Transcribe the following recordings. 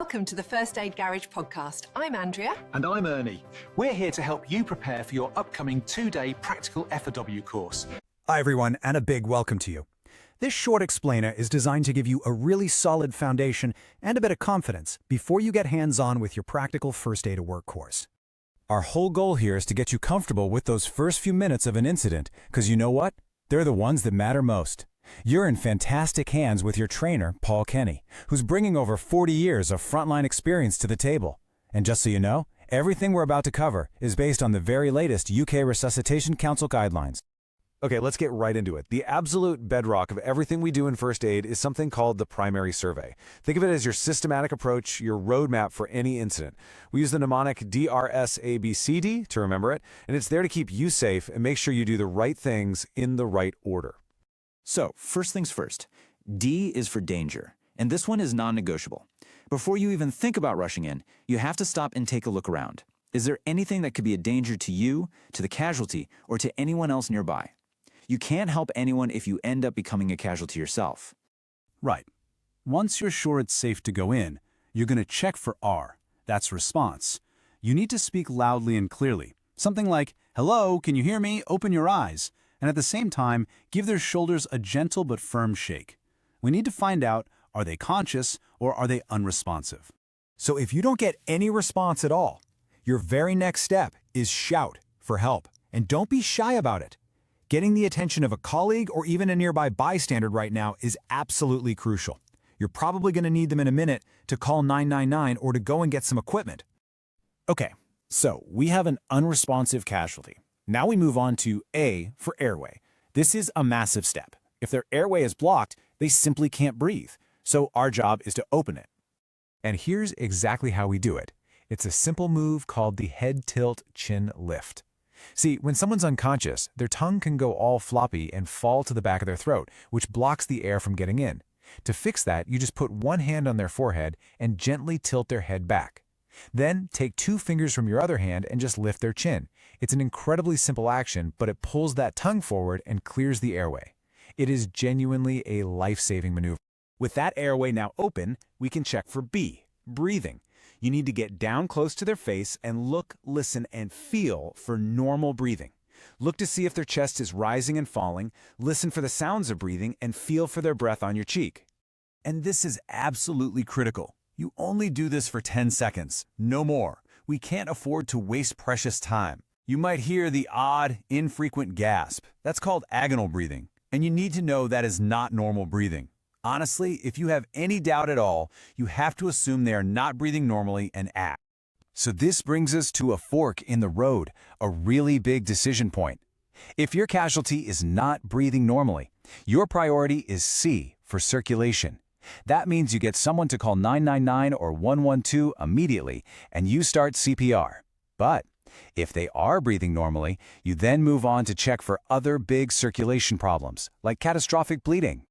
Welcome to the First Aid Garage podcast. I'm Andrea. And I'm Ernie. We're here to help you prepare for your upcoming 2-day practical FOW course. Hi everyone, and a big welcome to you. This short explainer is designed to give you a really solid foundation and a bit of confidence before you get hands-on with your practical first aid at work course. Our whole goal here is to get you comfortable with those first few minutes of an incident, because you know what? They're the ones that matter most. You're in fantastic hands with your trainer, Paul Kenny, who's bringing over 40 years of frontline experience to the table. And just so you know, everything we're about to cover is based on the very latest UK Resuscitation Council guidelines. Okay, let's get right into it. The absolute bedrock of everything we do in first aid is something called the primary survey. Think of it as your systematic approach, your roadmap for any incident. We use the mnemonic DRSABCD to remember it, and it's there to keep you safe and make sure you do the right things in the right order. So, first things first, D is for danger, and this one is non-negotiable. Before you even think about rushing in, you have to stop and take a look around. Is there anything that could be a danger to you, to the casualty, or to anyone else nearby? You can't help anyone if you end up becoming a casualty yourself. Right. Once you're sure it's safe to go in, you're going to check for R. That's response. You need to speak loudly and clearly. Something like, "Hello, can you hear me? Open your eyes." And at the same time, give their shoulders a gentle but firm shake. We need to find out, are they conscious or are they unresponsive? So if you don't get any response at all, your very next step is shout for help. And don't be shy about it. Getting the attention of a colleague or even a nearby bystander right now is absolutely crucial. You're probably going to need them in a minute to call 999 or to go and get some equipment. Okay, so we have an unresponsive casualty. Now we move on to A for airway. This is a massive step. If their airway is blocked, they simply can't breathe. So our job is to open it. And here's exactly how we do it. It's a simple move called the head tilt chin lift. See, when someone's unconscious, their tongue can go all floppy and fall to the back of their throat, which blocks the air from getting in. To fix that, you just put one hand on their forehead and gently tilt their head back. Then take 2 fingers from your other hand and just lift their chin. It's an incredibly simple action, but it pulls that tongue forward and clears the airway. It is genuinely a life-saving maneuver. With that airway now open, we can check for B, breathing. You need to get down close to their face and look, listen, and feel for normal breathing. Look to see if their chest is rising and falling, listen for the sounds of breathing, and feel for their breath on your cheek. And this is absolutely critical. You only do this for 10 seconds, no more. We can't afford to waste precious time. You might hear the odd, infrequent gasp. That's called agonal breathing, and you need to know that is not normal breathing. Honestly, if you have any doubt at all, you have to assume they are not breathing normally and act. So this brings us to a fork in the road, a really big decision point. If your casualty is not breathing normally, your priority is C for circulation. That means you get someone to call 999 or 112 immediately, and you start CPR. But if they are breathing normally, you then move on to check for other big circulation problems, like catastrophic bleeding.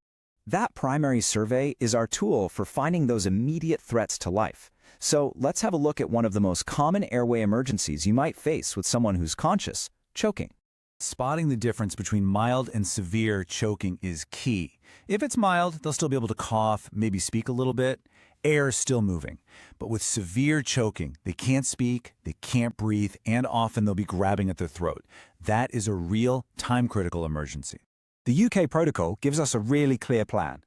That primary survey is our tool for finding those immediate threats to life. So let's have a look at one of the most common airway emergencies you might face with someone who's conscious: choking. Spotting the difference between mild and severe choking is key. If it's mild, they'll still be able to cough, maybe speak a little bit. Air is still moving. But with severe choking, they can't speak, they can't breathe, and often they'll be grabbing at their throat. That is a real time-critical emergency. The UK protocol gives us a really clear plan.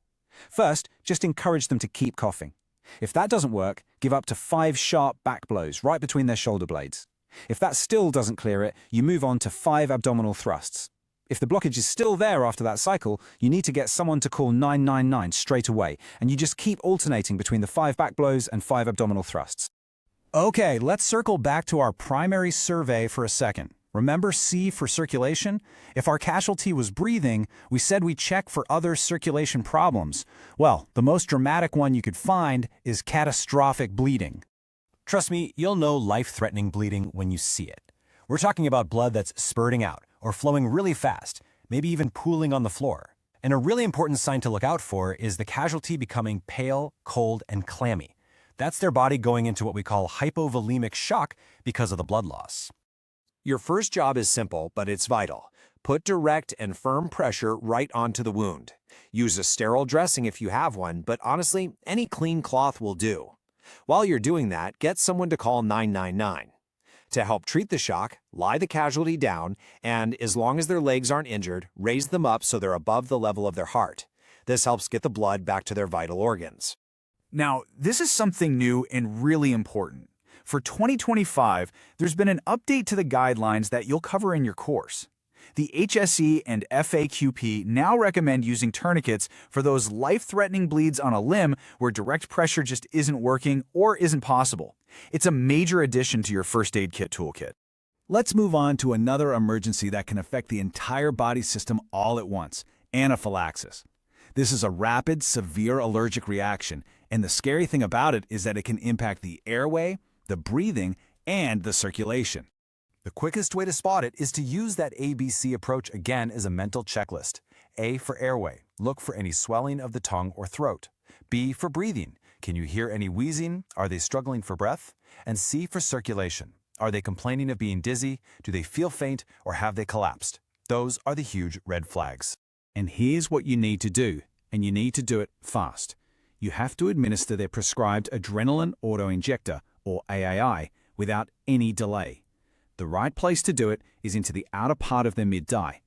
First, just encourage them to keep coughing. If that doesn't work, give up to 5 sharp back blows right between their shoulder blades. If that still doesn't clear it, you move on to 5 abdominal thrusts. If the blockage is still there after that cycle, you need to get someone to call 999 straight away, and you just keep alternating between the 5 back blows and 5 abdominal thrusts. Okay, let's circle back to our primary survey for a second. Remember C for circulation? If our casualty was breathing, we said we check for other circulation problems. Well, the most dramatic one you could find is catastrophic bleeding. Trust me, you'll know life-threatening bleeding when you see it. We're talking about blood that's spurting out or flowing really fast, maybe even pooling on the floor. And a really important sign to look out for is the casualty becoming pale, cold, and clammy. That's their body going into what we call hypovolemic shock because of the blood loss. Your first job is simple, but it's vital. Put direct and firm pressure right onto the wound. Use a sterile dressing if you have one, but honestly, any clean cloth will do. While you're doing that, get someone to call 999. To help treat the shock, lie the casualty down, and as long as their legs aren't injured, raise them up so they're above the level of their heart. This helps get the blood back to their vital organs. Now, this is something new and really important. For 2025, there's been an update to the guidelines that you'll cover in your course. The HSE and FAQP now recommend using tourniquets for those life-threatening bleeds on a limb where direct pressure just isn't working or isn't possible. It's a major addition to your first aid kit toolkit. Let's move on to another emergency that can affect the entire body system all at once: anaphylaxis. This is a rapid, severe allergic reaction, and the scary thing about it is that it can impact the airway, the breathing, and the circulation. The quickest way to spot it is to use that ABC approach again as a mental checklist. A for airway. Look for any swelling of the tongue or throat. B for breathing. Can you hear any wheezing? Are they struggling for breath? And C for circulation. Are they complaining of being dizzy? Do they feel faint, or have they collapsed? Those are the huge red flags. And here's what you need to do, and you need to do it fast. You have to administer their prescribed adrenaline autoinjector, or AAI, without any delay. The right place to do it is into the outer part of their mid-thigh.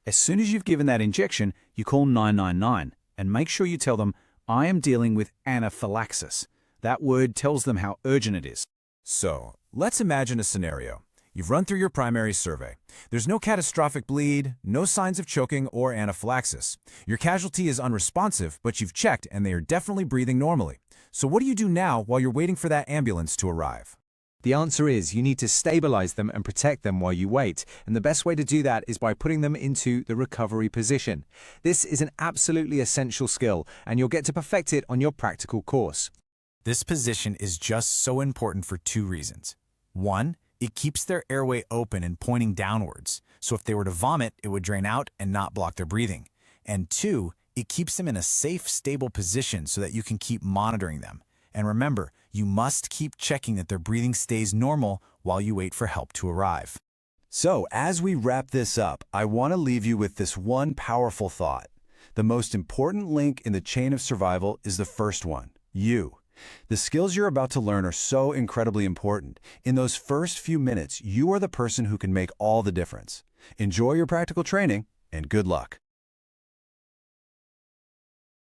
As soon as you've given that injection, you call 999 and make sure you tell them, "I am dealing with anaphylaxis." That word tells them how urgent it is. So, let's imagine a scenario. You've run through your primary survey. There's no catastrophic bleed, no signs of choking or anaphylaxis. Your casualty is unresponsive, but you've checked and they are definitely breathing normally. So what do you do now while you're waiting for that ambulance to arrive? The answer is you need to stabilize them and protect them while you wait. And the best way to do that is by putting them into the recovery position. This is an absolutely essential skill, and you'll get to perfect it on your practical course. This position is just so important for two reasons. One, it keeps their airway open and pointing downwards, so if they were to vomit, it would drain out and not block their breathing. And two, it keeps them in a safe, stable position so that you can keep monitoring them. And remember, you must keep checking that their breathing stays normal while you wait for help to arrive. So, as we wrap this up, I want to leave you with this one powerful thought. The most important link in the chain of survival is the first one: you. The skills you're about to learn are so incredibly important. In those first few minutes, you are the person who can make all the difference. Enjoy your practical training, and good luck.